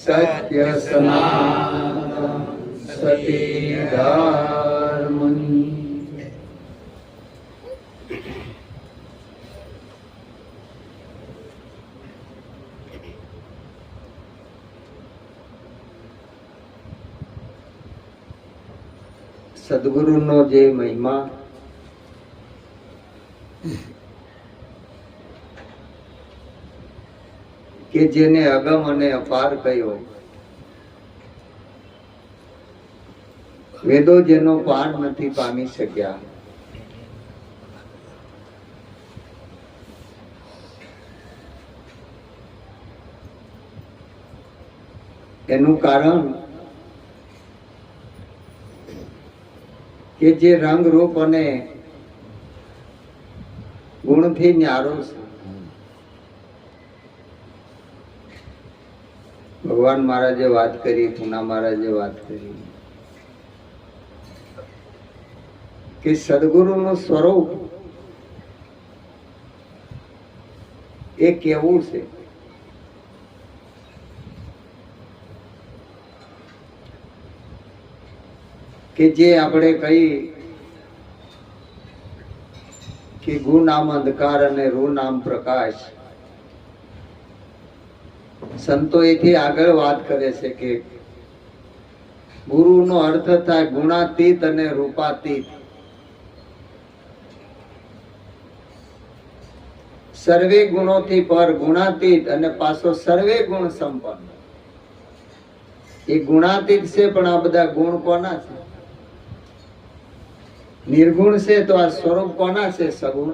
સત્ય સનાતન સતી ધર્મની. સદગુરુનો જે મહિમા કે જેને અગમ અને અપાર કહ્યો, વેદો જેનો પાર નથી પામી શક્યા, એનું કારણ કે જે રંગ રૂપ અને ગુણથી ન્યારો છે. ભગવાન મહારાજે વાત કરી, પૂના મહારાજે વાત કરી કે સદગુરુનું સ્વરૂપ એ કેવું છે. કે જે આપણે કહી કે ગુ નામ અંધકાર અને રૂ નામ પ્રકાશ. સંતો એથી આગળ વાત કરે છે કે ગુરુનો અર્થ થાય ગુણાતીત અને રૂપાતીત. સર્વે ગુણોથી પર ગુણાતીત અને પાછો સર્વે ગુણ સંપન્ન. એ ગુણાતીત છે, પણ આ બધા ગુણ કોના છે? નિર્ગુણ છે, તો આ સ્વરૂપ કોના છે? સગુણ.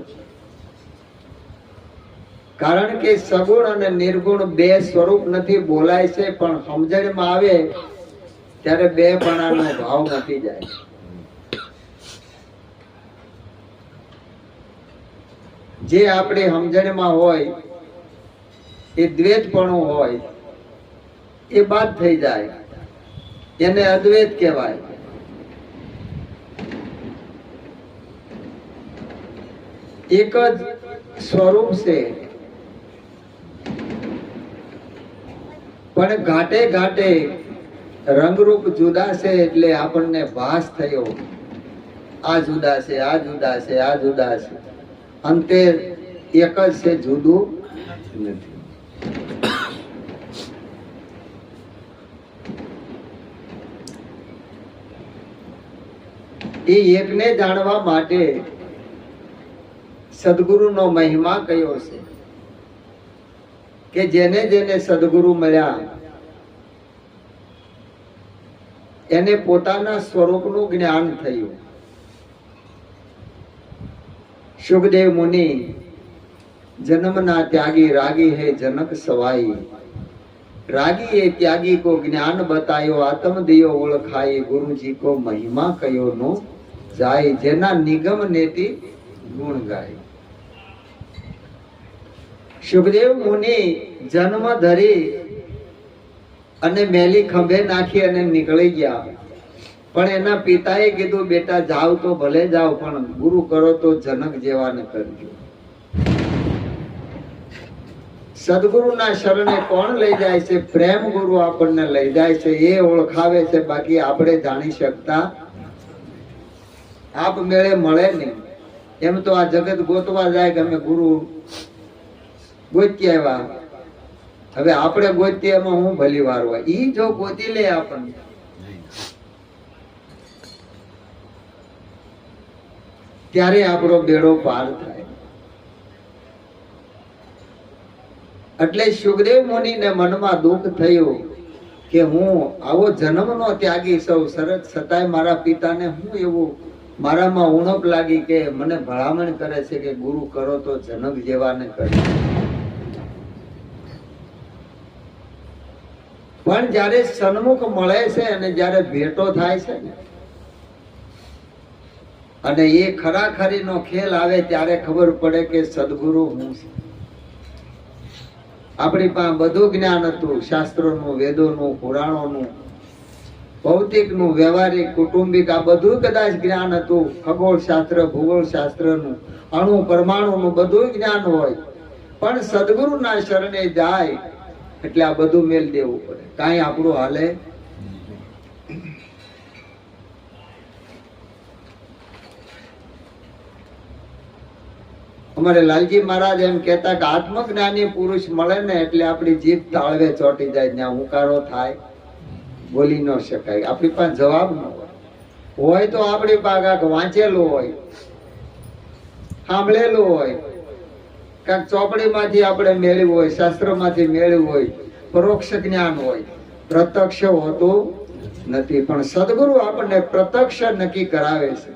કારણ કે સગુણ અને નિર્ગુણ બે સ્વરૂપ નથી, બોલાય છે, પણ સમજણમાં આવે ત્યારે બે પણાનો ભાવ મટી જાય. જે આપણી સમજણમાં હોય એ દ્વૈતપણું હોય એ બાદ થઈ જાય, એને અદ્વૈત કહેવાય. એક જ સ્વરૂપ છે, પણ ઘાટે ઘાટે રંગરૂપ જુદા છે, એટલે આપણને ભાસ થયો આ જુદા છે, આ જુદા છે, આ જુદા છે. અંતે એક જ છે, જુદું નથી. એ એકને જાણવા માટે સદગુરુનો મહિમા કયો છે કે જેને જેને સદગુરુ મળ્યા એને પોતાના સ્વરૂપનું જ્ઞાન થયું. સુખદેવ મુનિ જન્મના ત્યાગી રાગી હે જનક સવાઈ. રાગી એ ત્યાગી કો જ્ઞાન બતાયો, આત્મ દિયો ઓળખાઈ, ગુરુજી કો મહિમા કયો નો જાય. જેના નિગમ નેતિ ગુણ ગાય. સુખદેવ મુનિ જન્મ ધરી અને મેલી ખંભે નાખી અને નીકળી ગયા, પણ એના પિતાએ કીધું બેટા જાવ તો ભલે જાવ, પણ ગુરુ કરો તો જનક જેવા ન કરજો. સદગુરુના શરણે કોણ લઈ જાય છે? પ્રેમ ગુરુ આપણને લઈ જાય છે, એ ઓળખાવે છે. બાકી આપણે જાણી શકતા આપ મેળે મળે નહીં. એમ તો આ જગત ગોતવા જાય કે અમે ગુરુ ગોતી આવ્યા, હવે આપણે ગોતીએ એમાં હું ભલી વાર હોય. ઈ જો ગોતી લે આપણને, ત્યારે આપણો બેડો પાર થાય. એટલે સુખદેવ મુનિને મનમાં દુઃખ થયું કે હું આવો જન્મનો ત્યાગી સૌ સરસ, છતાંય મારા પિતાને હું એવું મારામાં ઉણપ લાગી કે મને ભલામણ કરે છે કે ગુરુ કરો તો જનક જેવાને કરે. પણ જ્યારે સન્મુખ મળે છે અને જ્યારે ભેટો થાય છે ને, અને એ ખરાખરીનો ખેલ આવે ત્યારે ખબર પડે કે સદગુરુ હું છે. આપણી પાસે બધું જ્ઞાન હતું, શાસ્ત્રોનું, વેદોનું, પુરાણોનું, ભૌતિકનું, વ્યવહારિક, કુટુંબિક, આ બધું કદાચ જ્ઞાન હતું. ખગોળ શાસ્ત્ર, ભૂગોળ શાસ્ત્રનું, અણુ પરમાણુનું બધું જ્ઞાન હોય, પણ સદગુરુના શરણે જાય એટલે આ બધું મેલ દેવું પડે, કાંઈ આપણું હાલે. અમારે લાલજી મહારાજ એમ કહેતા કે આત્મજ્ઞાની પુરુષ મળે ને એટલે આપણી જીભ તાળવે ચોંટી જાય, ત્યાં હુંકારો થાય, બોલી ન શકાય, આપણી પાસે જવાબ ન હોય તો આપણી પાસે વાંચેલું હોય, સાંભળેલું હોય, કાંક ચોપડીમાંથી આપણે મેળવ્યું હોય, શાસ્ત્રમાંથી મેળવ્યું હોય, પરોક્ષ જ્ઞાન હોય, પ્રત્યક્ષ હોતું નથી. પણ સદગુરુ આપણને પ્રત્યક્ષ નક્કી કરાવે છે.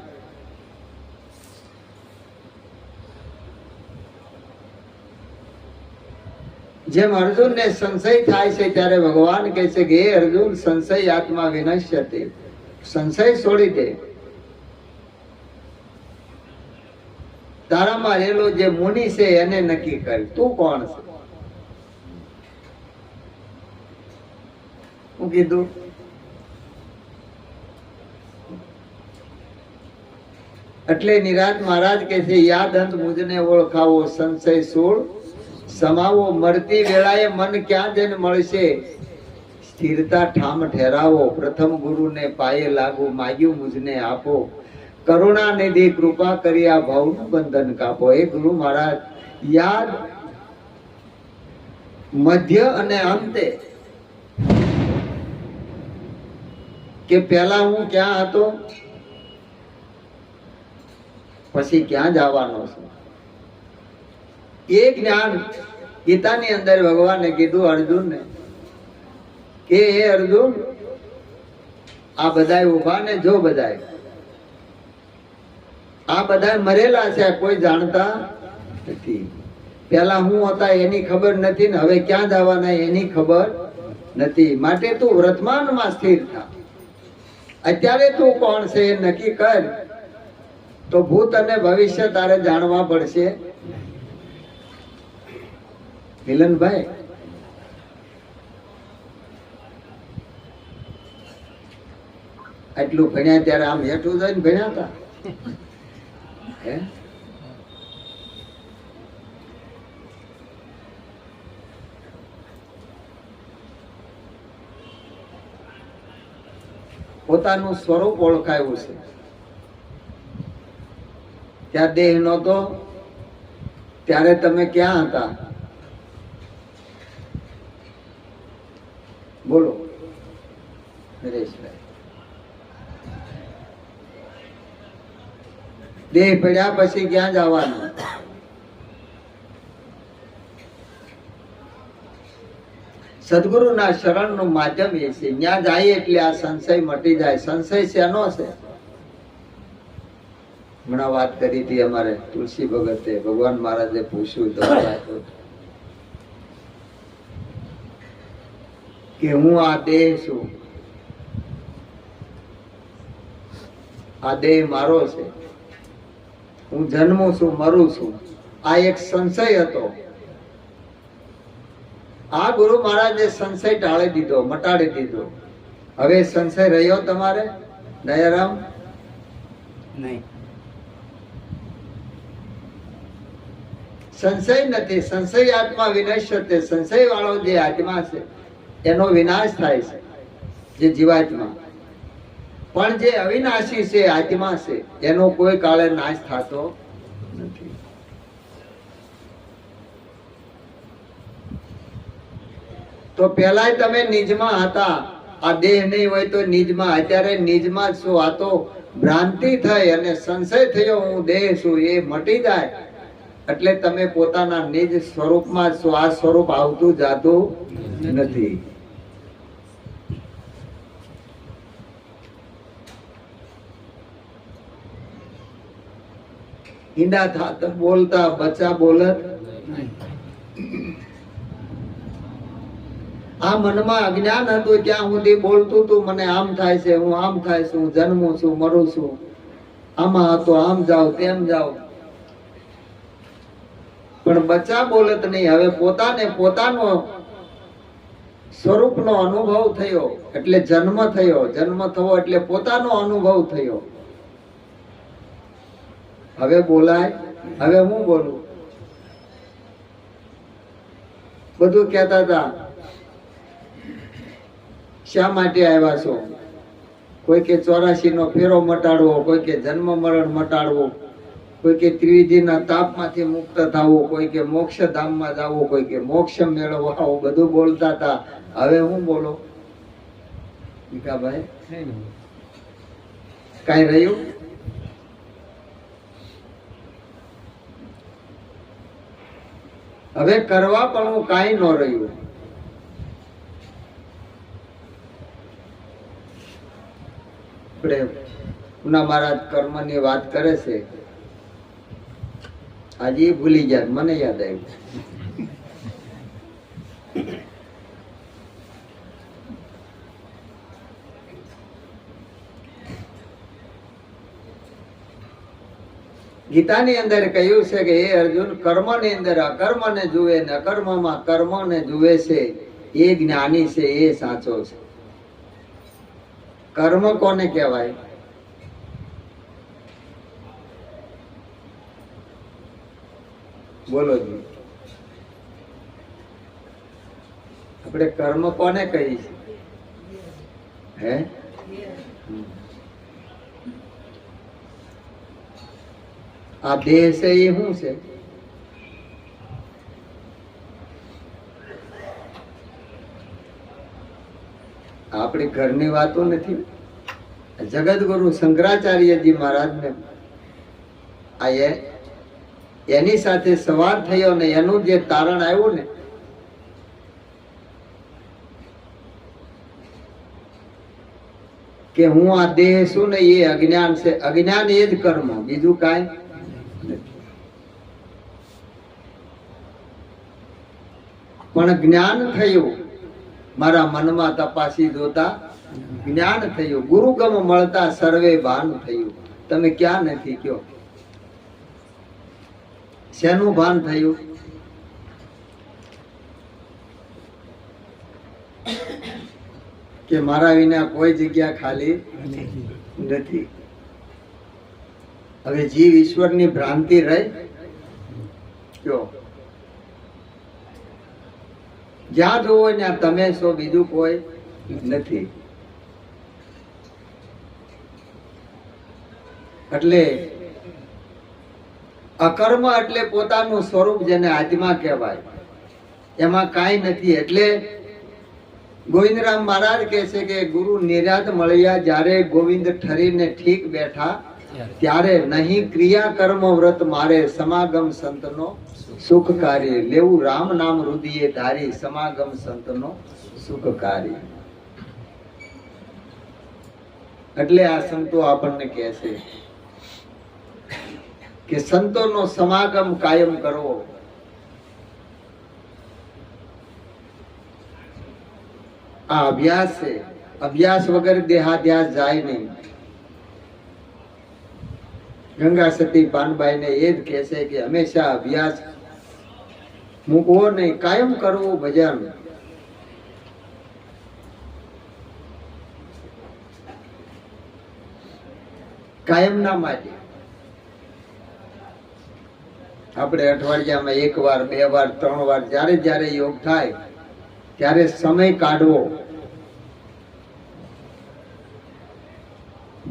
જેમ અર્જુન ને સંશય થાય છે ત્યારે ભગવાન કહે છે કે હે અર્જુન, સંશય આત્મા વિનશ્યતે, સંશય છોડી દે. તારામાં રહેલો જે મુનિ છે એને નક્કી કર, તું કોણ છે. હું કીધું એટલે નિરાત મહારાજ કહે છે યાદ અંત મુજને ઓળખાવો, સંશય છોડ સમાવો, મરતી વેળાએ મન ક્યાં જઈને મળશે, સ્થિરતા ઠામ ઠેરાવો, પ્રથમ ગુરુને પાયે લાગુ, માગ્યું મુજને આપો, કરુણા નિધિ કૃપા કરી આ ભાવનું બંધન કાપો. હે ગુરુ મહારાજ, યાદ મધ્ય અને અંતે કે પહેલા હું ક્યાં હતો, પછી ક્યાં જવાનો છું, એ જ્ઞાન ગીતાની અંદર ભગવાને કીધું અર્જુનને કે હે અર્જુન, આ બધાય ઉભા ને જો બધાય, આ બધા મરેલા છે, કોઈ જાણતા નથી. પેલા હું હતા એની ખબર નથી ને હવે ક્યાં જવાના એની ખબર નથી. માટે તું વર્તમાનમાં સ્થિર થા. અત્યારે તું કોણ છે એ નક્કી કર, તો ભૂત અને ભવિષ્ય તારે જાણવા પડશે. મિલનભાઈ, આટલું ભણ્યા ત્યારે આમ હેઠું જઈને ભણ્યા હતા હે? પોતાનું સ્વરૂપ ઓળખાયું છે. ત્યાં દેહ નહોતો ત્યારે તમે ક્યાં હતા? બોલો નરેશભાઈ. દેહ પડ્યા પછી ક્યાં જવાનું? સદગુરુના શરણનું માધ્યમ એ છે. ત્યાં જાય એટલે આ સંશય મટી જાય. સંશય શેનો છે? હમણાં વાત કરી હતી અમારે તુલસી ભગતે, ભગવાન મહારાજે પૂછ્યું તો કે હું આ દેહ છું, આ દેહ મારો છે, હું જન્મું છું, મરું છું. આ એક સંશય હતો. આ ગુરુ મહારાજે સંશય ટાળી દીધો, મટાડી દીધો. હવે સંશય રહ્યો તમારે દયારામ? નહીં, સંશય નથી. સંશય આત્મા વિનશ્યતે, સંશય વાળો જે આત્મા છે એનો વિનાશ થાય છે, જે જીવાત્મા. પણ જે અવિનાશી છે આત્મા છે એનો કોઈ કાળે નાશ થતો નથી. તો પેલા તમે નિજમાં હતા, આ દેહ નહીં હોય તો નિજમાં. અત્યારે નિજમાં છું. આ તો ભ્રાંતિ થઈ અને સંશય થયો હું દેહ છું, એ મટી જાય એટલે તમે પોતાના નિજ સ્વરૂપમાં છો. આ સ્વરૂપ આવતું જાતું નથી. ઈંડા થાત બોલતા, બચ્ચા બોલત. આ મનમાં અજ્ઞાન હતું ત્યાં સુધી બોલતું તું મને આમ થાય છે, હું આમ થાય છું, જન્મું છું, મરું છું, આમાં હતો, આમ જાવ તેમ જાવ. પણ બચ્ચા બોલત નહીં. હવે પોતાને પોતાનો સ્વરૂપનો અનુભવ થયો એટલે જન્મ થયો. જન્મ થયો એટલે પોતાનો અનુભવ થયો. હવે બોલાય? હવે હું બોલું? બધું કહેતા હતા શા માટે આવ્યા છો? કોઈ કે 84 નો ફેરો મટાડવો, કોઈ કે જન્મ મરણ મટાડવો, કોઈ કે ત્રિવિધિના તાપમાંથી મુક્ત થવું, કોઈ કે મોક્ષ ધામમાં જવું, કોઈ કે મોક્ષ મેળવવો, આવું બધું બોલતા હતા. હવે હું બોલો ભીખાભાઈ? કઈ રહ્યું? હવે કરવા પણ હું કાંઈ ન રહ્યું. પુના મહારાજ કર્મની વાત કરે છે, આજે ભૂલી ગયા, મને યાદ આવ્યું. ગીતાની અંદર કહ્યું છે કે હે અર્જુન, કર્મની અંદર અકર્મને જુએ ને અકર્મમાં કર્મને જુએ છે, એ જ્ઞાની છે, એ સાચો છે. કર્મ કોને કહેવાય? બોલો જી, આપણે કર્મ કોને કહી છે? હે, આ દેહ છે એ શું છે? આપણી ઘરની વાતો નથી. જગતગુરુ શંકરાચાર્યજી મહારાજને આ એની સાથે સવાલ થયો ને એનું જે તારણ આવ્યું ને, કે હું આ દેહ છું ને એ અજ્ઞાન છે. અજ્ઞાન એ જ કર્મ, બીજું કાંઈ નથી. પણ જ્ઞાન થયું, મારા મનમાં તપાસી જોતા જ્ઞાન થયું. ગુરુગમ મળતા સર્વે ભાન થયું. તમે ક્યાં નથી કયો? શેનું ભાન થયું? કે મારા વિના કોઈ જગ્યા ખાલી નથી. હવે જીવ ઈશ્વરની ભ્રાંતિ રહી કયો? જ્યાં જોવો ત્યાં તમે છો, બીજું કોઈ નથી. એટલે અકર્મ એટલે પોતાનું સ્વરૂપ, જેને આત્મા કહેવાય, એમાં કાંઈ નથી. એટલે ગોવિંદરામ મહારાજ કહે છે કે ગુરુ નિરાત મળ્યા જ્યારે ગોવિંદ ઠરીને ઠીક બેઠા, ત્યારે નહીં ક્રિયા કર્મ વ્રત મારે, સમાગમ સંતનો સુખકારી. લેવું રામ નામ રુદિએ ધારી, સમાગમ સંતનો સુખકારી. એટલે આ સંતો આપણને કહે છે કે સંતોનો સમાગમ કાયમ કરવો. આ અભ્યાસ છે. અભ્યાસ વગર દેહાધ્યાસ જાય નહીં. ગંગા સતી પાનબાઈ ને એ જ કહે છે કે હંમેશા અભ્યાસ મૂકવો નહીં, કાયમ કરવું ભજન. કાયમ ના માટે આપણે અઠવાડિયામાં 1 વાર 2 વાર 3 વાર જ્યારે જ્યારે યોગ થાય ત્યારે સમય કાઢવો.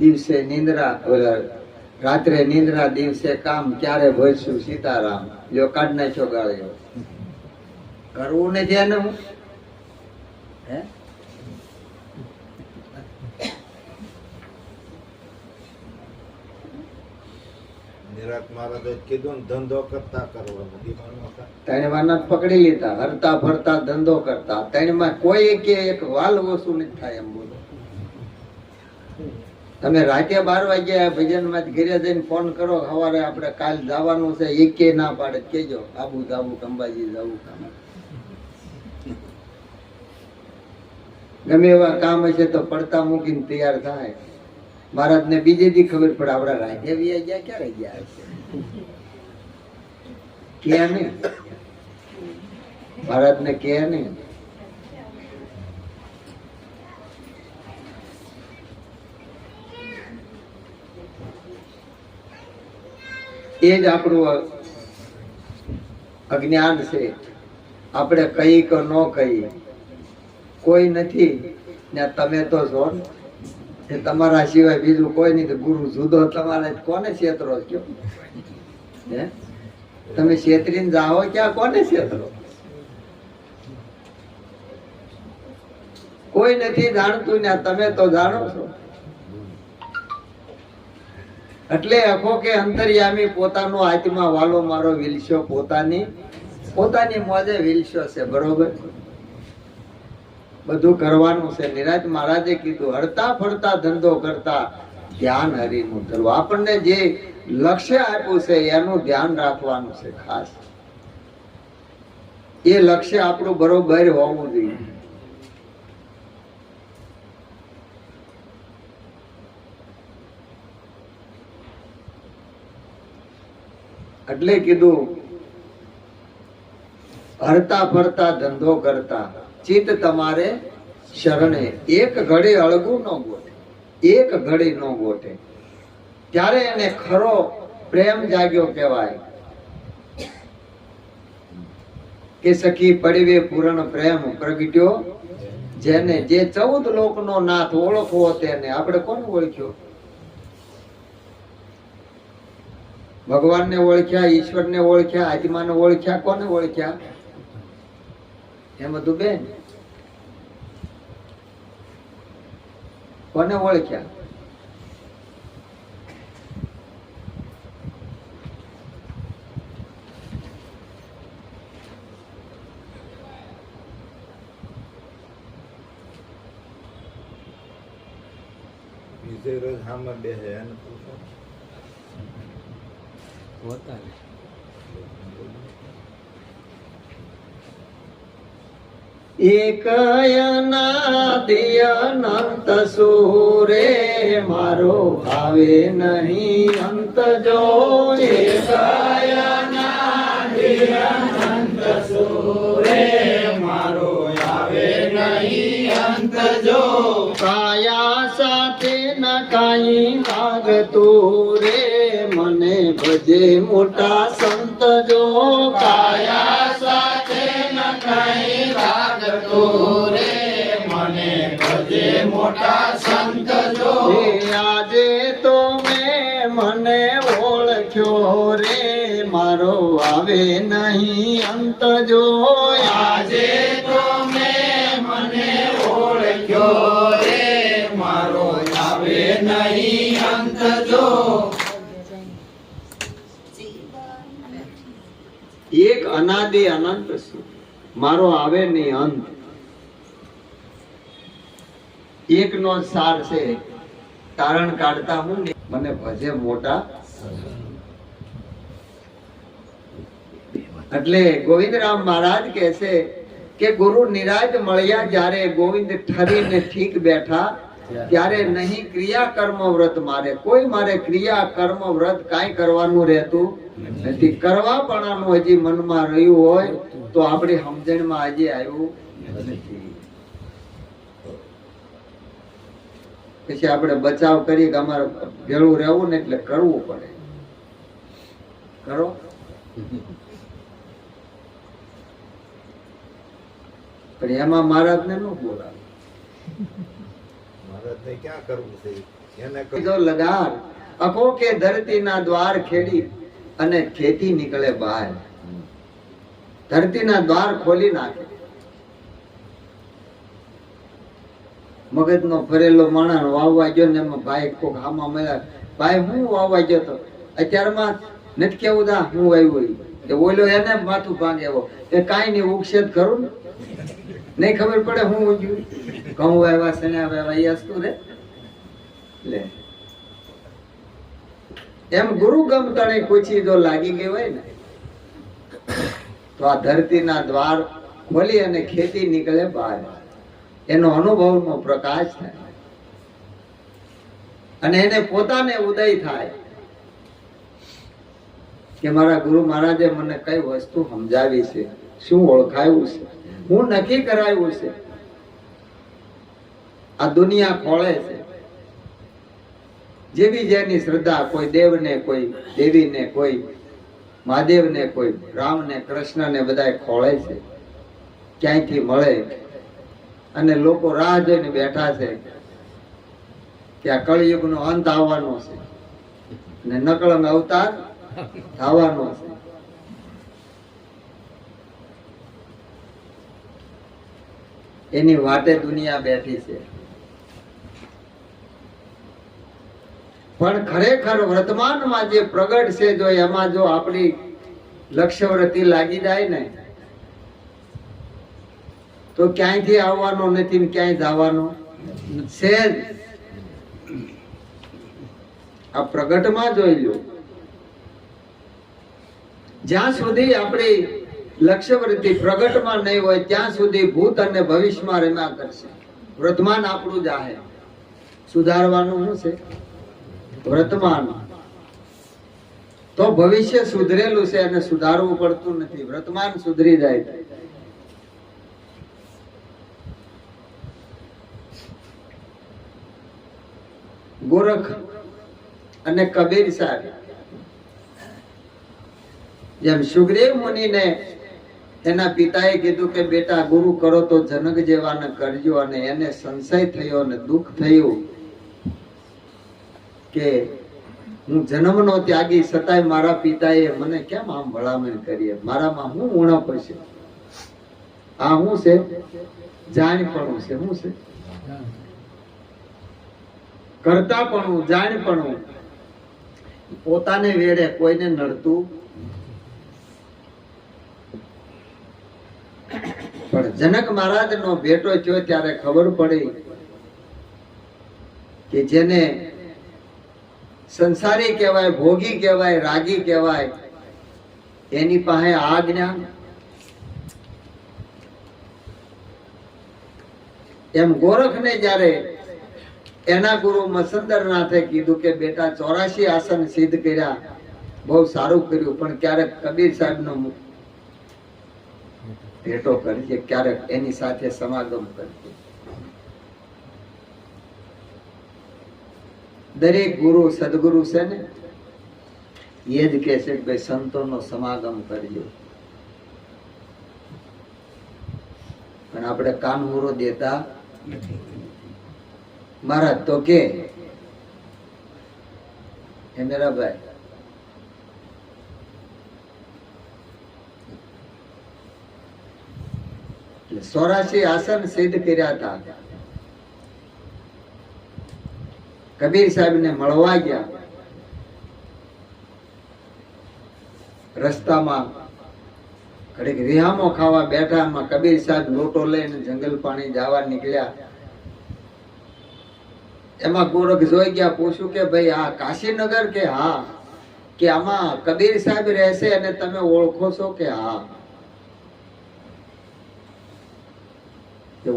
દિવસે નિંદ્રા, રાત્રે નિંદ્રા, દિવસે કામ, ક્યારે ભજશું સીતારામ. જો કાઢ નાખ્યો ગાળ્યો, કરવું ને ધ્યાન. હું હે પકડી લીધા, હરતા ફરતા ધંધો કરતા. ત્રણમાં કોઈ એક વાલ ઓછું નથી થાય. એમ બોલો, તમે રાતે 12 વાગ્યા ભજન માં ઘરે જઈને ફોન કરો, સવારે આપણે કાલ જવાનું છે, એકે ના પાડે કેજો આબુ જાવું, અંબાજી જવું, ગમે એવા કામ હશે તો પડતા મૂકીને તૈયાર થાય. મહારાજ ને બીજે દી ખબર પડે આપડા રાજ્ય ગયા ક્યારે ગયા હશે, ક્યાં નહીં. મહારાજ ને કે નહીં. એ જ આપણું અજ્ઞાન છે. આપણે કહી કે ન કહી કોઈ નથી. ને તમે તો છો ને, એ તમારા સિવાય બીજું કોઈ નહીં. ગુરુ જુદો તમારે કોને છેતરો કયો? હે તમે છેતરીને જાઓ ક્યાં? કોને છેતરો? કોઈ નથી જાણતું ને તમે તો જાણો છો. એટલે અખો કે અંતર્યામી પોતાનો આત્મા વાલો મારો વિલસ્યો, પોતાની મોજે વિલસ્યો છે. બરોબર, બધું કરવાનું છે. નિરાજ મહારાજે કીધું હરતા ફરતા ધંધો કરતા ધ્યાન હરિનું ધરવું. આપણને જે લક્ષ્ય આપ્યું છે એનું ધ્યાન રાખવાનું છે ખાસ. એ લક્ષ્ય આપણું બરોબર હોવું જોઈએ. એટલે કીધું હરતા ફરતા ધંધો કરતા ચિત્ત તમારે શરણે. એક ઘડી અળગું ન ગોઠે, એક ઘડી ન ગોઠે, ત્યારે એને ખરો પ્રેમ જાગ્યો કહેવાય. કે સખી પડવે પૂરણ પ્રેમ પ્રગટ્યો જેને. જે 14 લોકનો નાથ ઓળખવો તેને. આપણે કોને ઓળખ્યો? ભગવાનને ઓળખ્યા, ઈશ્વરને ઓળખ્યા, આત્માને ઓળખ્યા. કોને ઓળખ્યા? એમ બધું બેન કોને ઓળખ્યા? બીજે રોજ હામર બેસે એને પૂછો. એક અનાદિ અનંત સૂરે મારો આવે નહીં અંત જો. એક અનાદિ અનંત સૂરે મારો આવે નહીં અંત જો. કાયા સાથે ન કાઈ લાગતું રે મને ભજે મોટા સંત જો. કાયા સાથે ન કાઈ લાગતું રે મને ભજે મોટા સંત જો. આજે તો મેં મને ઓળખ્યો રે મારો આવે નહીં અંત જો. આજે તો મેં મને ઓળખ્યો રે મારો આવે નહીં અંત જો. એક અનાદિ અનંત છું, મારો આવે નહીં અંત. એક નો સાર છે તારણ કાઢતા હું ને મને ભજે મોટા. એટલે ગોવિંદરામ મહારાજ કહે છે કે ગુરુ નિરાજ મળ્યા જ્યારે ગોવિંદ ઠરીને ઠીક બેઠા ત્યારે નહીં ક્રિયા કર્મ વ્રત મારે. કોઈ મારે ક્રિયા કર્મ વ્રત કાંઈ કરવાનું રહેતું નથી. કરવાપણાનું હજી મનમાં રહ્યું હોય તો આપણી સમજણમાં હજી આવ્યું નથી. પછી આપણે બચાવ કરીએ કે અમારે ભેળું રહેવું ને એટલે કરવું પડે. કરો પણ એમાં મહારાજને ન બોલાવે. મહારાજને ક્યાં કરવું છે એને જો લગાર અખો કે ધરતીના દ્વાર ખેડી અને ખેતી નીકળે બહાર. ધરતીના દ્વાર ખોલી નાખે. મગજનો ફરેલો માણસ વાવવા ગયો ને એમાં ભાઈ કોક હામાં મળ્યા. ભાઈ હું વાવવા ગયો તો અત્યારમાં નથી કેવું દા હું આવ્યું કે ઓલો એને માથું ભાંગે એવો એ કાંઈ નહીં ઉક્ષેદ કરું ને નહીં ખબર પડે હું ઉગ્યું ઘઉં આવ્યા સણ્યા આવ્યા એ હસતું રે લે. એમ ગુરુ ગમ તણે કોઈ જો લાગી ગઈ હોય ને તો આ ધરતીના દ્વાર ખોલી અને ખેતી નીકળે બહાર. એનો અનુભવનો પ્રકાશ થાય અને એને પોતાને ઉદય થાય કે મારા ગુરુ મહારાજે મને કઈ વસ્તુ સમજાવી છે, શું ઓળખાયું છે, હું નક્કી કરાયું છે. આ દુનિયા ખોળે છે. જેવી જેની શ્રદ્ધા, કોઈ દેવને, કોઈ દેવીને, કોઈ મહાદેવને, કોઈ રામને, કૃષ્ણને, બધા ખોળે છે. ક્યાંયથી મળે અને લોકો રાહ જોઈને બેઠા છે કે આ કળિયુગનો અંત આવવાનો છે ને નકળંગ અવતાર થવાનો છે. એની વાટે દુનિયા બેઠી છે. પણ ખરેખર વર્તમાનમાં જે પ્રગટ છે, જો એમાં જો આપણી લક્ષ્યવૃત્તિ લાગી જાય ને તો ક્યાંયથી આવવાનો નથી ને ક્યાંય જવાનો છે જ. આ પ્રગટમાં જોઈ લો. જ્યાં સુધી આપણી લક્ષ્યવૃત્તિ પ્રગટમાં નહીં હોય ત્યાં સુધી ભૂત અને ભવિષ્યમાં રમ્યા કરશે. વર્તમાન આપણું જ आहे. સુધારવાનું શું છે? વર્તમાન. તો ભવિષ્ય સુધરેલું છે અને સુધારવું પડતું નથી. વર્તમાન સુધરી જાય. ગોરખ અને કબીર સાહેબ જેમ સુગ્રીવ મુનિને એના પિતાએ કીધું કે બેટા ગુરુ કરો તો જનક જેવાને કરજો, અને એને સંશય થયો અને દુઃખ થયું કે હું જન્મનો ત્યાગી છતાંય મારા પિતાએ મને કેમ આમ ભલામણ કરી, મારામાં હું ઉણપ છે. આ શું છે? જાણપણું છે. શું છે? કરતાપણું, જાણપણું. પોતાને વેડે કોઈને નડતું. પણ જનક મહારાજ નો ભેટો થયો ત્યારે ખબર પડી કે જેને સંસારી કહેવાય, ભોગી કહેવાય, રાગી કહેવાય, એની પાસે આ જ્ઞાન. એમ ગોરખને જ્યારે એના ગુરુ મસંદરનાથે કીધું કે બેટા 84 આસન સિદ્ધ કર્યા, બહુ સારું કર્યું, પણ ક્યારેક કબીર સાહેબ નો ભેટો કરજે, ક્યારેક એની સાથે સમાગમ કરજે. દરેક ગુરુ સદગુરુ છે ને એ જ કહે છે કે ભાઈ સંતોનો સમાગમ કરજો. પણ આપણે કાનમૂરો દેતા મહારાજ તો કે હે મેરા ભાઈ, એટલે 84 આસન સિદ્ધ કર્યા હતા. કબીર સાહેબ ને મળવા ગયા. રસ્તામાં ઘડીક રિહામો ખાવા બેઠા. એમાં કબીર સાહેબ લોટો લઈને જંગલ પાણી જવા નીકળ્યા. એમાં ગોરખ જોઈ ગયા. પૂછ્યું કે ભાઈ આ કાશીનગર કે હા? કે આમાં કબીર સાહેબ રહેશે અને તમે ઓળખો છો કે હા?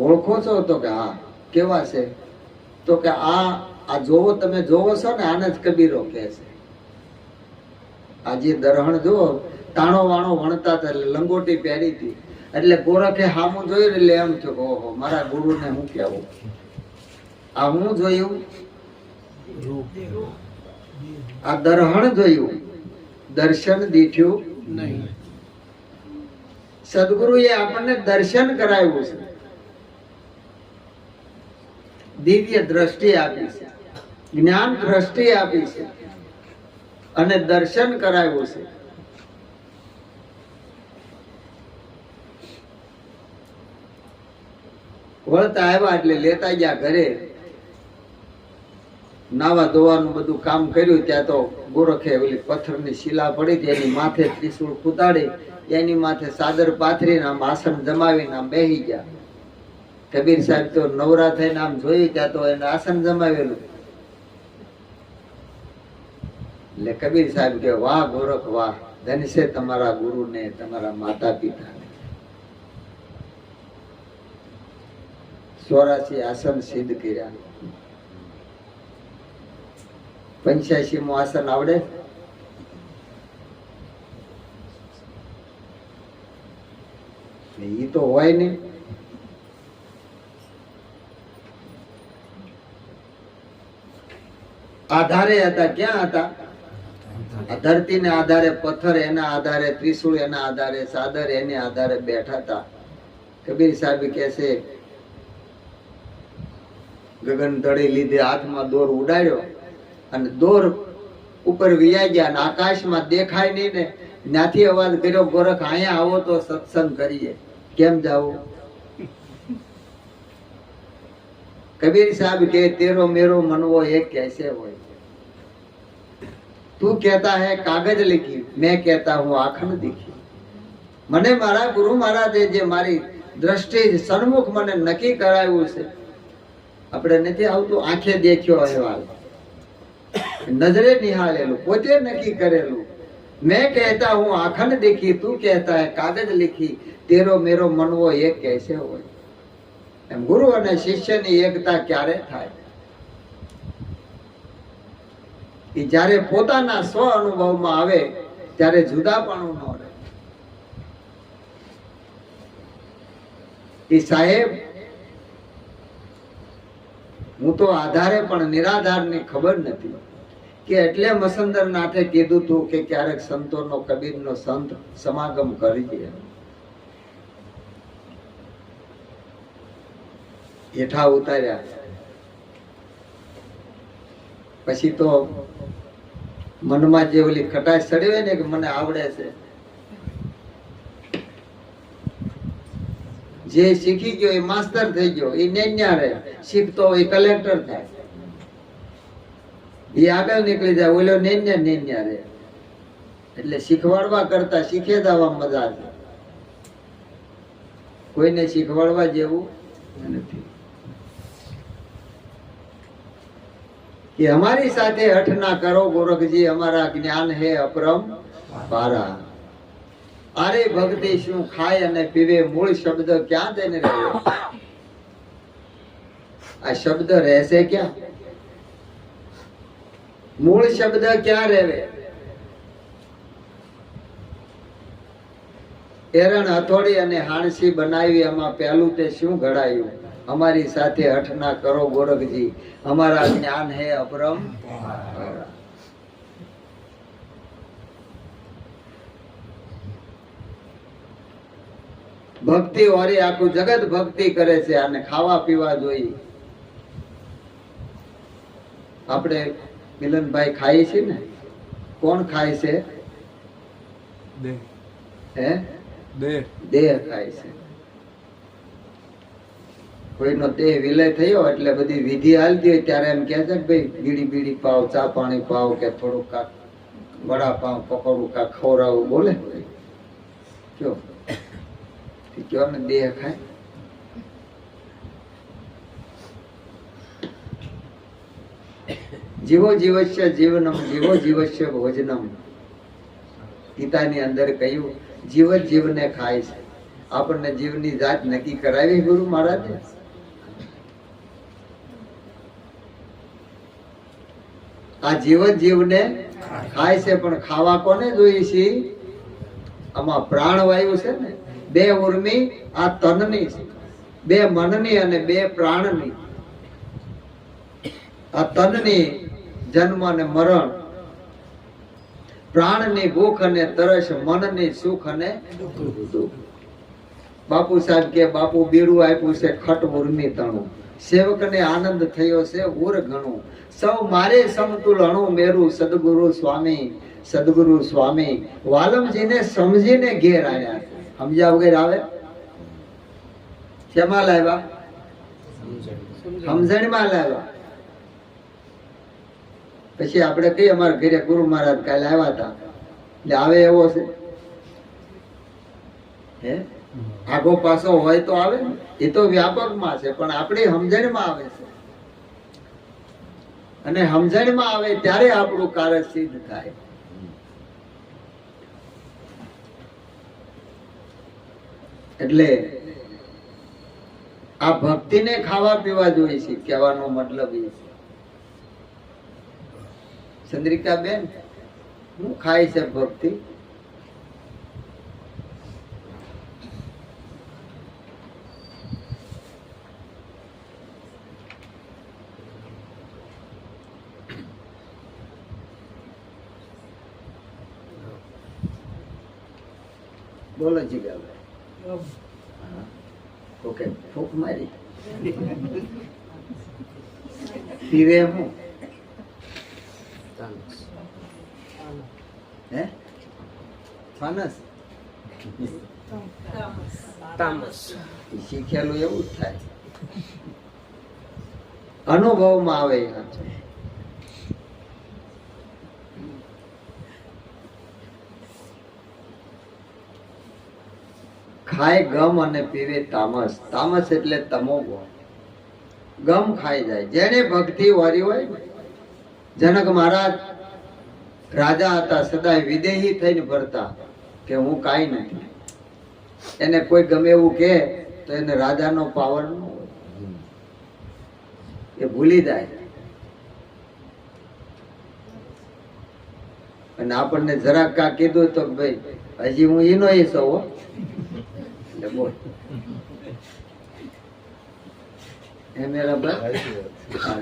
ઓળખો છો? તો કે હા. કેવા છે? તો કે આ જોવો, તમે જોવો છો ને, આને જ કબીરો કહે છે. આ જે દરહણ જુઓ, તાણો વાણો વણતા હતા, એટલે લંગોટી પહેરી હતી. એટલે ગોરખે હામું જોયું એટલે એમ થયું કે ઓહો, મારા ગુરુને હું કહેવું. આ હું જોયું? આ દરહણ જોયું, દર્શન દીઠ્યું નહીં. સદગુરુએ આપણને દર્શન કરાવ્યું છે, દિવ્ય દ્રષ્ટિ આપી છે, જ્ઞાન દ્રષ્ટિ આપી છે અને દર્શન કરાવ્યું છે. વળતા આવ્યા એટલે લેતા ગયા ઘરે. નાવા ધોવાનું બધું કામ કર્યું. ત્યાં તો ગોરખે ઓલી પથ્થરની શિલા પડી હતી, એની માથે ત્રિશૂળ કૂતાડી, એની માથે ચાદર પાથરીને આમ આસન જમાવીને આમ બેસી ગયા. કબીર સાહેબ તો નવરા થઈને આમ જોયું, ત્યાં તો એને આસન જમાવેલું. એટલે કબીર સાહેબ કે વાહ ગોરખ વાહ, ધન છે તમારા ગુરુને, તમારા માતા પિતાને. 84 આસન સિદ્ધ કર્યા. 85મું આસન આવડે? ઈ તો હોય નહીં. આધારે હતા. ક્યાં હતા? આ ધરતીને આધારે, પથ્થર એના આધારે, ત્રિશૂળ એના આધારે, ચાદર એને આધારે બેઠા હતા. કબીર સાહેબ કહે છે ગગન તળી લીધે હાથમાં દોર ઉડાડ્યો અને દોર ઉપર વિયા ગયા અને આકાશમાં દેખાય નહીં ને ત્યાંથી અવાજ કર્યો, ગોરખ અહીંયા આવો તો સત્સંગ કરીએ. કેમ જાવું? કબીર સાહેબ કે તેરો મેરો મનવો એક कैसे હોય. તું કહેતા હે કાગજ લીખી, મેં કહેતા હું આંખ દીખી. મને મારા ગુરુ મહારાજે જે મારી દ્રષ્ટિ સન્મુખ મને નક્કી કરાવ્યું છે, આપણે નથી આવતું આંખે દેખ્યો અહેવાલ, નજરે નિહાળેલું, પોતે નક્કી કરેલું. मैं कहता हूँ आँखन देखी, तू कहता है कागज लिखी, तेरो मेरो मनવો એક कैसे હોય. એમ ગુરુ અને શિષ્યની એકતા ક્યારે થાય? એ જ્યારે પોતાના સ્વ અનુભવમાં આવે ત્યારે જુદાપણું ન રહે. એ સાહેબ, હું તો આધારે પણ નિરાધારની ખબર નથી કે એટલે મસંદર નાથે કીધું તું કે ક્યારેક સંતોનો કબીરનો સંત સમાગમ કરીએ. હેઠા ઉતાર્યા પછી તો મનમાં જે ઓલી ખટાશ ચડી હોય ને કે મને આવડે છે, જે શીખી ગયો એ માસ્ટર થઈ ગયો, એ નેન્યા રહે, શીખતો એ કલેક્ટર થાય, એ આગળ નીકળી જાય, ઓલો નેન્યા રહે. એટલે શીખવાડવા કરતા શીખે જવા મજા છે. કોઈને શીખવાડવા જેવું નથી. कि हमारी साथे हठ ना करो गोरख जी, हमारा ज्ञान है अपरम पारा. अरे भक्ति शू खाए અને પીવે, મૂળ શબ્દ ક્યાં જઈને રહે? આ શબ્દ રહેશે ક્યાં? મૂળ શબ્દ ક્યાં રહે? એરણ હથોડી અને હાણસી બનાવી, એમાં પહેલું તે શું ઘડાયું? हमारी साथे हठ ना करो गोरख जी, हमारा ज्ञान है अपरम. ભક્તિ વાળી આખું જગત ભક્તિ કરે છે અને ખાવા પીવા જોઈએ. આપણે મિલનભાઈ ખાઈએ છીએ ને, કોણ ખાય છે? દેહ ખાય છે. કોઈનો દેહ વિલય થયો એટલે બધી વિધિ હાલતી હોય ત્યારે એમ કહે છે કે ભાઈ બીડી પાવ, ચા પાણી પાવ, કે થોડું કાક વડા પાવ, પકોડું કાક ખવડાવું, બોલે કયો કયો ને દેહ ખાય. જીવો જીવસ્ય જીવનમ, જીવો જીવસ્ય ભોજનમ. ગીતાની અંદર કહ્યું જીવ જીવને ખાય છે. આપણને જીવની જાત નક્કી કરાવી ગુરુ મહારાજે. આ જીવન જીવને ખાય છે, પણ ખાવા કોને જોઈએ છે? આમાં પ્રાણવાયુ છે ને, બે ઉર્મી આ તનની છે, બે મનની અને બે પ્રાણની. આ તનની જન્મ અને મરણ, પ્રાણની ભૂખ અને તરસ, મનની સુખ અને દુઃખ. બાપુ સાહેબ કે બાપુ બીડું આપ્યું છે ખટ ઉર્મી તણું, સેવકને આનંદ થયો છે ઉર ઘણું, સૌ મારે સમતુલ અણુ મેરું, સદગુરુ સ્વામી, સદગુરુ સ્વામી. વાલમજીને સમજીને ઘેર આવ્યા. સમજ્યા વગર આવે? શેમાં લાવ્યા? સમજણમાં લાવ્યા. પછી આપણે કહીએ અમારા ઘરે ગુરુ મહારાજ કાલે આવ્યા હતા, એટલે આવે એવો છે? હે, આગો પાછો હોય તો આવે ને, એ તો વ્યાપકમાં છે, પણ આપણી સમજણમાં આવે છે. અને સમજણમાં આવે ત્યારે આપણું કાર્ય સિદ્ધ થાય. એટલે આ ભક્તિને ખાવા પીવા જોઈએ છે, કહેવાનો મતલબ એ છે. ચંદ્રિકા બેન, શું ખાય છે ભક્તિ? બોલો જીગાભાઈ. ઓકે, ફૂંક મારી. પીવે હું હે ફાનસ શીખેલું એવું જ થાય, અનુભવમાં આવે. ખાય ગમ અને પીવે તામસ. તામસ એટલે તમો ગુણ. ગમ ખાઈ જાય. જેને ભક્તિ વારી હોય, જનક મહારાજ રાજા હતા, સદાય વિદેહી થઈને ભરતા કે હું કાંઈ નથી. એને કોઈ ગમે એવું કે તો એને રાજાનો પાવર ન હોય, એ ભૂલી જાય. અને આપણને જરાક કા કીધું તો ભાઈ હજી હું ઈનો એ સૌ એટલે બોલ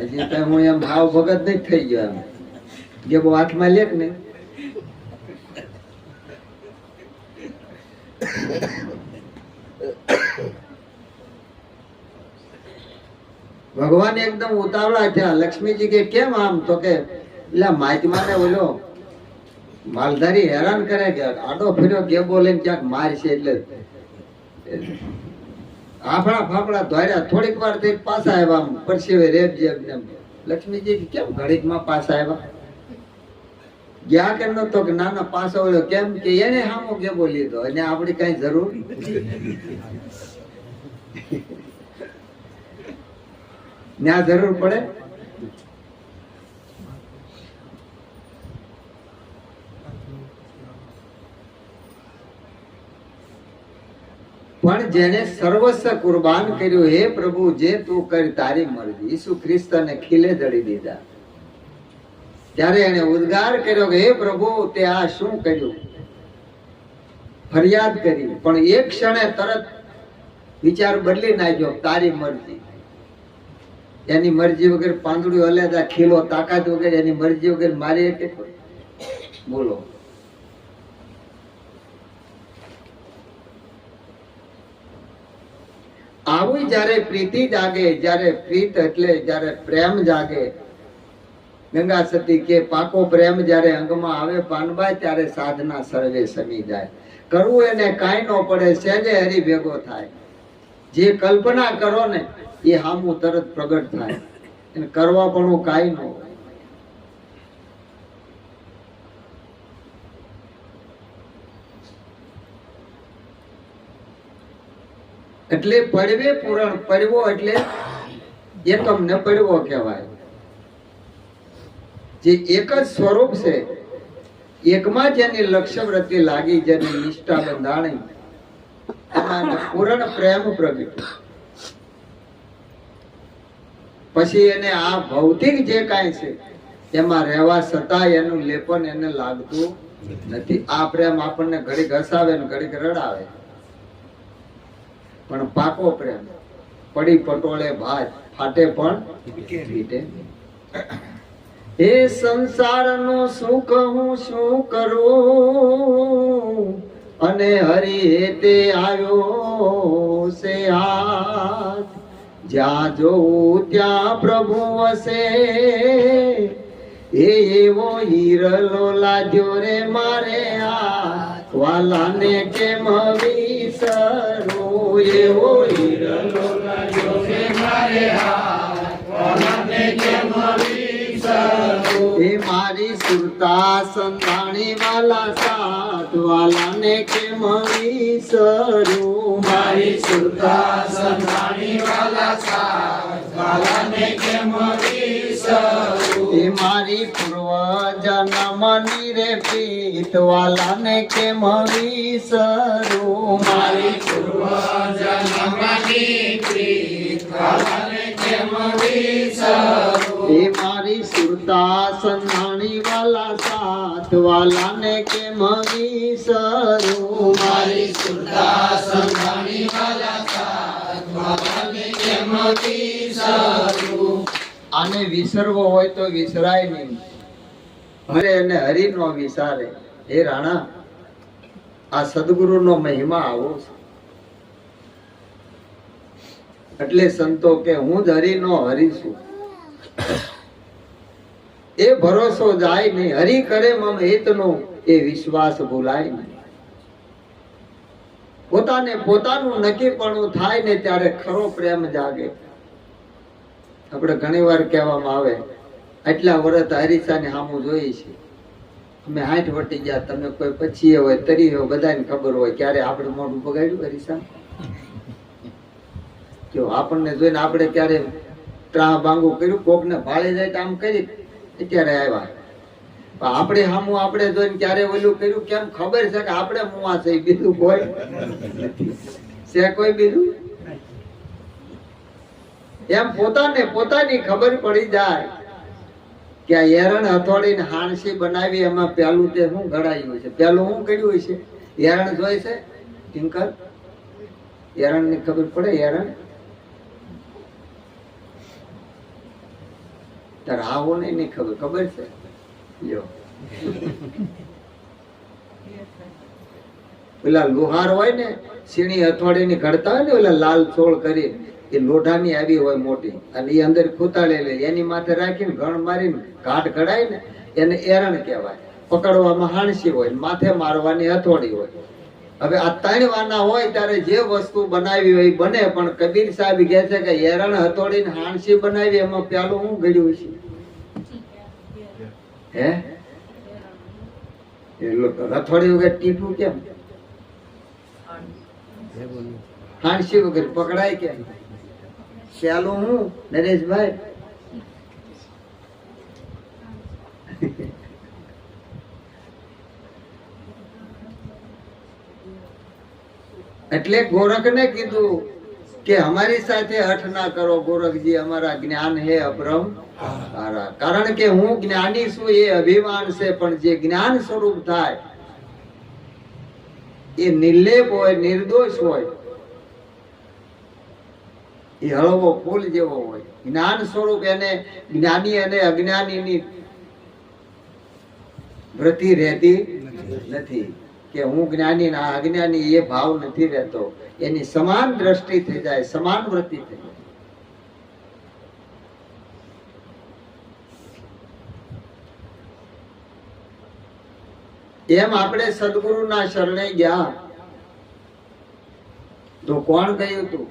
હજી કઈ હું એમ ભાવ ભગત નહીં થઈ ગયો. એમ જે બહુ હાથમાં લે ને ભગવાન એકદમ ઉતાવળા થયા. લક્ષ્મીજી કે કેમ આમ? તો કે એટલે માચમાં ને ઓલો માલધારી હેરાન કરે કે આડો ફેર્યો ગેબો લઈને ક્યાંક મારશે એટલે આફડા ફાફડા ધોર્યા. થોડીક વાર થઈ પાછા આવ્યા, આમ પરસેવે રેબ જેમ. લક્ષ્મીજી કેમ ઘડીકમાં પાછા આવ્યા? ગયા કે નતો કે નાના પાછો ઓળ્યો. કેમ કે એને હામો ગેબો લીધો અને આપણી કઈ જરૂર ત્યાં જરૂર પડે. પણ જેને સર્વસ્વ કુરબાન કર્યું, હે પ્રભુ જે તું કર તારી મરજી. ઈસુ ખ્રિસ્તને ખીલે જડી દીધા. ત્યારે એને ઉદ્ગાર કર્યો કે હે પ્રભુ તે આ શું કર્યું? ફરિયાદ કરી, પણ એક ક્ષણે તરત વિચાર બદલી નાખ્યો, તારી મરજી. એની મરજી વગર પાંદડું હલે, ખીલો તાકાત વગર, એની મરજી વગર મારી કે બોલો. આવું જયારે પ્રીતિ જાગે, જયારે પ્રીત એટલે જયારે પ્રેમ જાગે, ગંગા સતી કે પાકો પ્રેમ જયારે અંગમાં આવે પાનબાઈ, ત્યારે સાધના સર્વે સમી જાય. કરવું એને કાંઈ ન પડે, સહેજે હરી ભેગો થાય. જે કલ્પના કરો ને એ હામું તરત પ્રગટ થાય. એને કરવા પણ કાંઈ ન હોય. એટલે પડવે પૂરણ. પડવો એટલે એકમ ને પડવો કહેવાય. જે એક જ સ્વરૂપ છે, એકમાં જેની લક્ષ્ય વૃત્તિ લાગી, જેની નિષ્ઠા બંધાણી, એમાં પૂરણ પ્રેમ પ્રગટ. પછી એને આ ભૌતિક જે કાંઈ છે એમાં રહેવા છતાં એનું લેપન એને લાગતું નથી. આ પ્રેમ આપણને ઘડીક હસાવે ને ઘડીક રડાવે, પણ પાકો પ્રેમ પડી પટોળે ભાત ફાટે પણ પીટે. એ સંસારનું સુખ હું શું કરું, અને હરિ તે આવ્યો છે હાથ. જ્યાં જોઉં ત્યાં પ્રભુ વસે, એવો હીરલો લાગ્યો રે મારે હાથ. વાલાને કેમ વિસરું, એવો હીરલો લાગ્યો રે મારે હાથ. વાલાને કેમ વિસરું. એ મારી સુરતા સંધાણી વાલા સાથ. વાલાને કેમ વિસરું. મારી સુરતા સંધાણી વાલા સાથ. વાલાને કેમ વિસરું. એ મારી પૂર્વ જન્મની રે પ્રીત. વાલાને કેમ વિસરું. મારી પૂર્વ જન્મની પ્રીત. વાલાને કેમ વિસરું. એ મારી સુરતા સંધાણી વાલા સાથ. વાલાને કેમ વિસરું. મારી સુરતા સંધાણી વાલા સાથ. વાલાને કેમ વિસરું. આને વિસરવો હોય તો વિસરાય નહીં. હરે અને હરિ નો વિસારે. હે રાણા, આ સદગુરુ નો મહિમા આવો છે. એટલે સંતો કે હું જ હરિ નો હરિ છું. એ ભરોસો જાય નહીં. હરિ કરે મમ હિતનો એ વિશ્વાસ ભૂલાય નહીં. પોતાને પોતાનું નક્કીપણું થાય ને ત્યારે ખરો પ્રેમ જાગે. આપણે ઘણી વાર કહેવામાં આવે આટલા વર્ષ હરીસાને સામું જોઈએ છે, અમે 60 વટી ગયા, તમે કોઈ પછી હોય તરી હોય, બધાને ખબર હોય ક્યારે આપણે મોઢું બગાડ્યું હરીસા? જો આપણને જોઈને આપણે ક્યારે ત્રાહ બાંગુ કર્યું, કોકને ભાળી જાય તો આમ કરી અત્યારે આવ્યા. પણ આપણે સામું આપણે જોઈને ક્યારે ઓલું કર્યું? કેમ? ખબર છે કે આપણે મુવા છે, બીજું કોઈ છે? કોઈ બીજું? એમ પોતાને પોતાની ખબર પડી જાય કે આ એરણ હથોડીને હાણસી બનાવી, એમાં પેલું તે શું ઘડાયું છે, પેલું શું કર્યું છે? એરણ જોઈ છે ટિંકર? એરણ ની ખબર પડે? એરણ તારે આવો નહીં ખબર? ખબર છે? લ્યો, પેલા લુહાર હોય ને, સીણી હથોડી ની ઘડતા હોય ને, પેલા લાલ ચોળ કરી, એ લોઢાની આવી હોય મોટી, અને એ અંદર ખૂતાડેલી, એની માથે રાખીને ઘણ મારીને ઘાટ ઘડાય ને, એને એરણ કહેવાય. પકડવામાં હાણસી હોય, માથે મારવાની હથોડી હોય. હવે આ 3 વાના હોય ત્યારે જે વસ્તુ બનાવી હોય એ બને. પણ કબીર સાહેબ કહે છે કે એરણ હથોડી ને હાણસી બનાવી, એમાં પેલું શું ઘડ્યું છે? હે? હથોડી વગર ટીપું કેમ? હાણસી વગર પકડાય કેમ? ચાલો હું નરેશભાઈ એટલે ગોરખને કીધું કે અમારી સાથે હઠ ના કરો ગોરખજી, અમારા જ્ઞાન હે અપરમ તારા. કારણ કે હું જ્ઞાની છું એ અભિમાન છે, પણ જે જ્ઞાન સ્વરૂપ થાય એ નિર્લેપ હોય, નિર્દોષ હોય, એ હળવો ફૂલ જેવો હોય. જ્ઞાન સ્વરૂપ એને જ્ઞાની અને અજ્ઞાનીની વૃત્તિ રહેતી નથી કે હું જ્ઞાની ના અજ્ઞાની, એ ભાવ નથી રહેતો. એની સમાન દ્રષ્ટિ થઈ જાય, સમાન વૃત્તિ થઈ જાય. એમ આપણે સદગુરુના શરણે ગયા તો કોણ કહ્યું તું?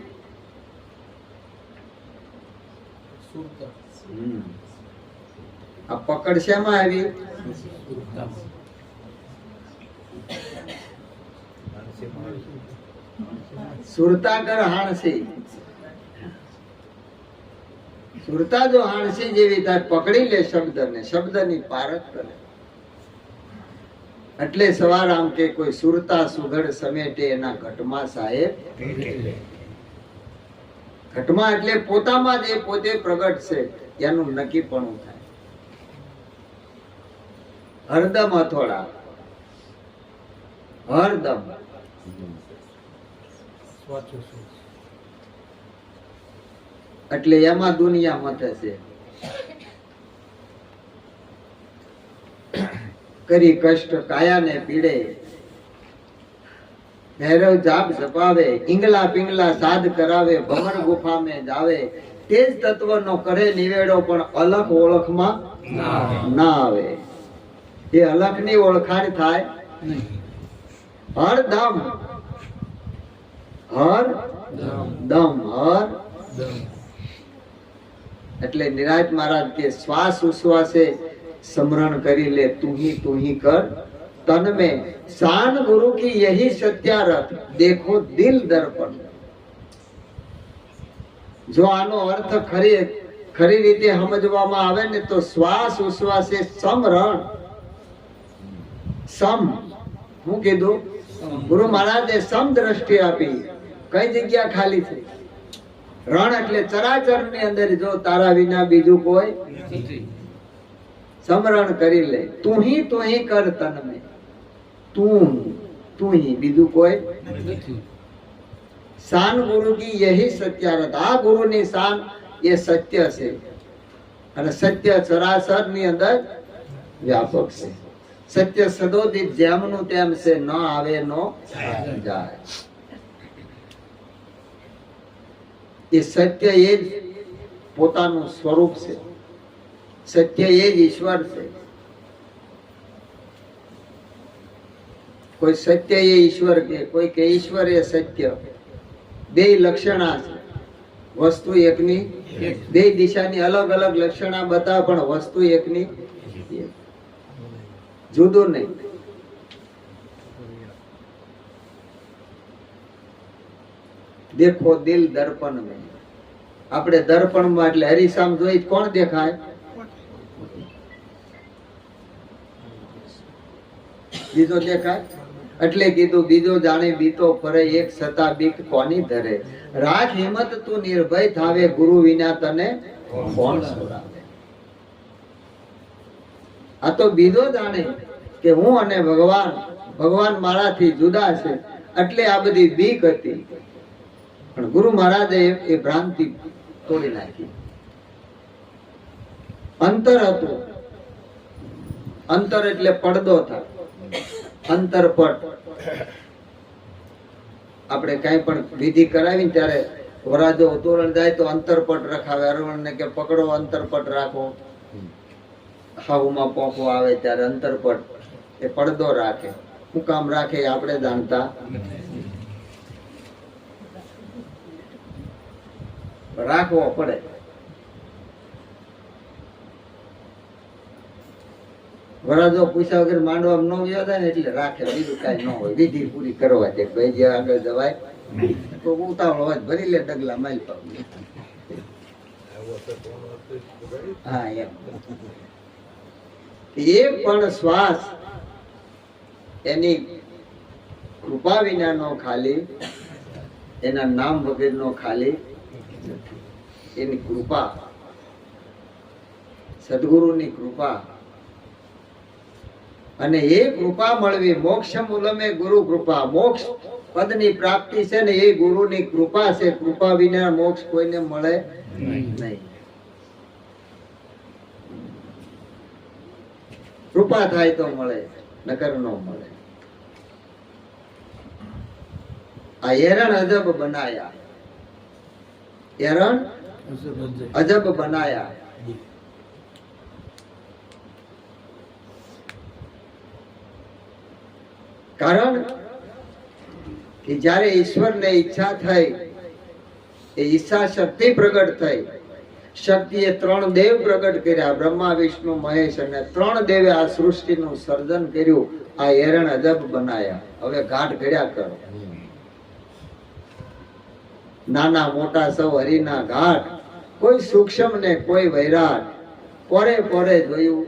આ પકડ શેમાં આવી? સુરતા કર હાણસી. સુરતા જો હાણસી જેવી થાય, પકડી લે શબ્દને, શબ્દની પારખ કરે. એટલે સવાર આમ કે કોઈ સુરતા સુઘડ સમેટે એના ઘટમાં સાહેબ. ઘટમાં એટલે પોતામાં જે પોતે પ્રગટ છે એનું નક્કીપણું થાય. હરદમ હથોડા, હરદમ એટલે એમાં દુનિયા મથે છે. કરી કષ્ટ કાયાને પીડે, ભૈરવ જાપ જપાવે, ઈંગલા પિંગલા સાધ કરાવે, ભમર ગુફા में જાવે, તેજ તત્વનો કરે નિવેડો, પણ અલખ ઓળખમાં ના આવે. એ અલખની ઓળખાણ થાય હર દમ, હર દમ, હર એટલે નિરાજ મહારાજ કે શ્વાસ ઉશ્વાસે स्मरण करी ले, तू ही कर तन में, शान गुरु की यही सत्यारथ, देखो दिल दर्पण. जो आनो अर्थ खरी रीते समझवामां आवे ने तो श्वास उश्वासे समरण. सम હું કીધું? ગુરુ મહારાજે સમ દ્રષ્ટિ આપી. કઈ જગ્યા ખાલી છે? રણ એટલે ચરાચર ની અંદર જો તારા વિના બીજું કોઈ નથી. समरण करी ले, तू ही कर तन में, तू ही, बीजू कोई नहीं. शान गुरु की यही सत्यारथ. आ गुरु ની શાન એ સત્ય છે, અને સત્ય ચરાચર ની અંદર વ્યાપક છે. સત્ય સદોદિત જેમનું તેમ છે, ન આવે નો જાય. એ સત્ય એ જ પોતાનું સ્વરૂપ છે. સત્ય એ જ ઈશ્વર છે. કોઈ સત્ય એ ઈશ્વર કે કોઈ કે ઈશ્વર એ સત્ય. બે લક્ષણા છે. વસ્તુ એકની, બે દિશાની અલગ અલગ લક્ષણા બતાવે પણ વસ્તુ એકની એક. જુદું નહીં. દેખો દિલ દર્પણ મેં. આપણે દર્પણમાં એટલે હરીસામ જોઈ કોણ દેખાય? બીજો દેખાય. એટલે કીધું બીજો જાણે બીતો ફરે એક સતા બીક કોની ધરે. રાખ હિંમત તું નિર્ભય થાવે ગુરુ વિના તને કોણ સુરાવે. આ તો બીજો જાણે કે હું અને ભગવાન મારાથી જુદા છે એટલે આ બધી બીક હતી. પણ ગુરુ મહારાજે એ ભ્રાંતિ તોડી નાખી. અંતર હતું. અંતર એટલે પડદો થાય. અંતરપટ. આપણે કઈ પણ વિધિ કરાવી ને ત્યારે વરાજો તોરણ જાય તો અંતરપટ રખાવે. અરવણ ને કે પકડો અંતરપટ રાખો. હાવુમાં પોંખો આવે ત્યારે અંતરપટ એ પડદો રાખે. શું કામ રાખે આપણે જાણતા રાખવો પડે. વરાજો પૂછ્યા વગર માંડવા ન વ્યા ને એટલે રાખે. બીજું કઈ ન હોય. વિધિ પૂરી કરવા છે. ભાઈ જે આગળ જવાય તો ઉતાવળ હોય ભરી લે ડગલા માઇલ પાવ. હા એમ. એ પણ શ્વાસ એની કૃપા વિનાનો ખાલી, એના નામ વગરનો ખાલી. એની કૃપા, સદગુરુની કૃપા. અને એ કૃપા મળવી મોક્ષ મૂલમે ગુરુ કૃપા. મોક્ષ પદની પ્રાપ્તિ છે ને એ ગુરુની કૃપા છે. કૃપા વિના મોક્ષ કોઈને મળે નહીં. કૃપા થાય તો મળે, નકર નો મળે. આ એરણ અજબ બનાયા. એરણ અજબ બનાયા. કારણ કે જ્યારે ઈશ્વરને ઈચ્છા થઈ, એ ઈચ્છા શક્તિ પ્રગટ થઈ. શક્તિએ ત્રણ દેવ પ્રગટ કર્યા, બ્રહ્મા વિષ્ણુ મહેશ, અને ત્રણ દેવે આ સૃષ્ટિનું સર્જન કર્યું. આ એરણ અજબ બનાયા. હવે ઘાટ ઘડ્યા કરો. નાના મોટા સૌ હરિના ઘાટ. કોઈ સૂક્ષ્મ ને કોઈ વૈરાટ. પોરે પોરે જોયું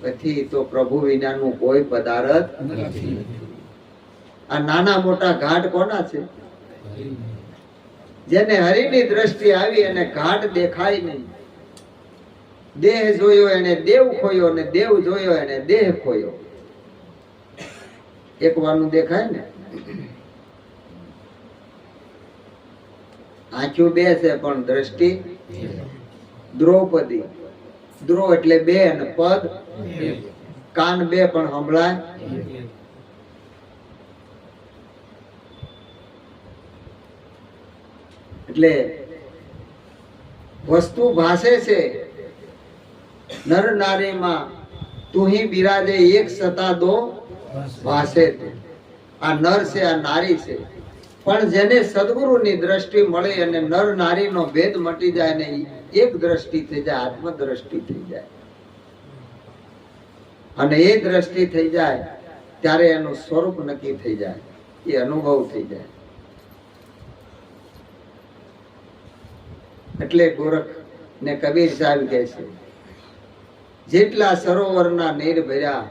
કથી તો પ્રભુ વિનાનું કોઈ પદાર્થ નથી. આ નાના મોટા ઘાટ કોના છે? જેને હરિની દ્રષ્ટિ આવી અને ઘાટ દેખાય નહીં. દેહ જોયો એને દેવ ખોયો, અને દેવ જોયો એને દેહ ખોયો. એક વાનું દેખાય ને. આંખો બે છે પણ દ્રષ્ટિ. દ્રૌપદી. દ્રો એટલે બે અને પદ. કાન બે પણ સંભળાય. એટલે વસ્તુ ભાષે છે. નર નારીમાં તુહી બિરાજે એક સતા દો ભાષે. આ નર છે, આ નારી છે. પણ જેને સદગુરુની દ્રષ્ટિ મળે અને નર નારીનો ભેદ મટી જાય ને એક દ્રષ્ટિ થઈ જાય, આત્મ દ્રષ્ટિ થઈ જાય. અને એ દ્રષ્ટિ થઈ જાય ત્યારે એનું સ્વરૂપ નક્કી થઈ જાય, એ અનુભવ થઈ જાય. એટલે ગોરખ ને કબીર સાહેબ કહે છે, જેટલા સરોવરના નીર ભર્યા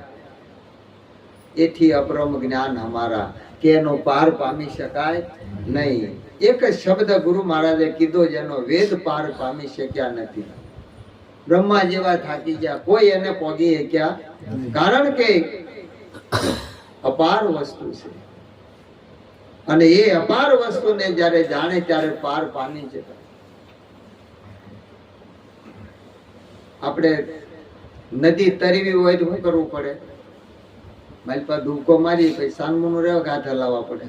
એથી અપરમ જ્ઞાન અમારા, કે એનો પાર પામી શકાય નહીં. એક જ શબ્દ ગુરુ મહારાજે કીધો જેનો વેદ પાર પામી શક્યા નથી. બ્રહ્મા જેવા થાકી ગયા, કોઈ એને પોગી શક્યા. કારણ કે અપાર વસ્તુ છે, અને એ અપાર વસ્તુને જ્યારે જાણે ત્યારે પાર પામી છે. આપણે નદી તરવી હોય તો શું કરવું પડે? મારી પાસે ડૂબકો મારી પછી સાનમુનું રહેવા કે હાથ હલાવવા પડે.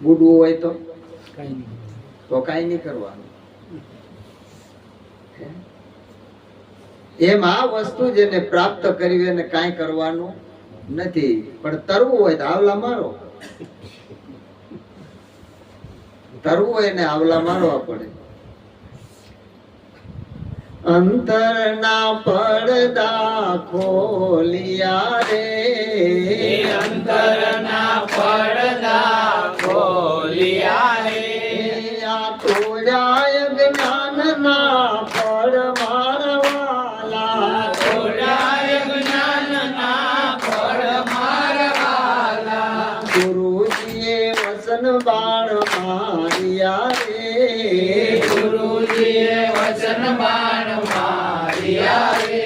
બુડવું હોય તો તો કાંઈ નહીં કરવાનું. એમ આ વસ્તુ જેને પ્રાપ્ત કરવી એને કાંઈ કરવાનું નથી. પણ તરવું હોય તો આવલા મારો, તરવું હોય ને આવલા મારવા પડે. અંતરના પડદા ખોલિયા રે, અંતરના પડદા ખોલિયા રે, આ ખોલ્યા જ્ઞાનના પડ મારવાલા, ખોલ્યા જ્ઞાનના પડ મારવાલા, ગુરુજીએ વસન બાણ માર્યા રે, ગુરુજીએ વચન બાણ માર્યા રે,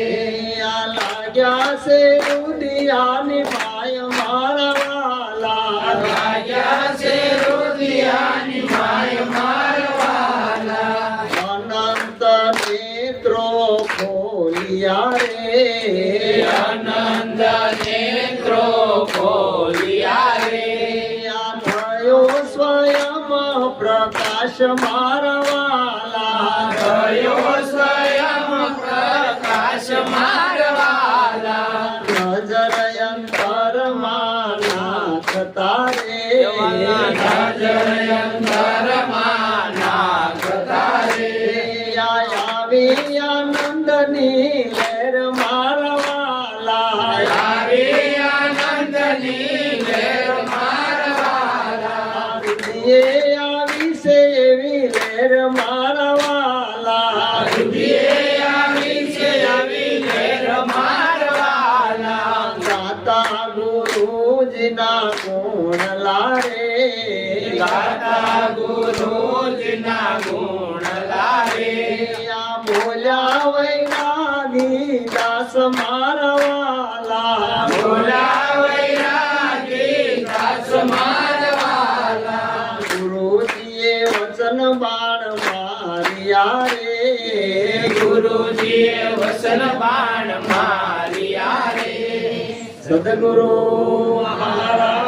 આ લાગ્યા છે રુદિયાની માય મારવાલા, લાગ્યા છે રુદિયાની માય મારવાલા, અનંત નેત્રો ખોલિયા રે, આનંદ નેત્રો ખોલિયા રે, આ થયો સ્વયં પ્રકાશ મારવાલા, થયો સ્વયં પ્રકાશ મારવાલા, નજર અંતરમાં નાખતા રે, નજર અંતરમાં નાખતા રે, આવી આનંદની લહેર મારવાલા, આવી આનંદની લહેર મારવાલા, એ આવી છે એવી લહેર મારવાલા, રુધિએ આવી છે આવી લહેર મારવાલા, ગાતા ગુરુજીના ગુણ લારે, ગાતા ગુરુજીના ગુણ લારે, આ બોલ્યા વૈરાગી દાસ મારવાલા, ભોલા વૈરાગી દાસ મારવાલા, ગુરુજીએ વચન બાણ માર્યા રે, ગુરુજીએ વસન બાણ માર્યા રે, સદગુરુ મહારાજ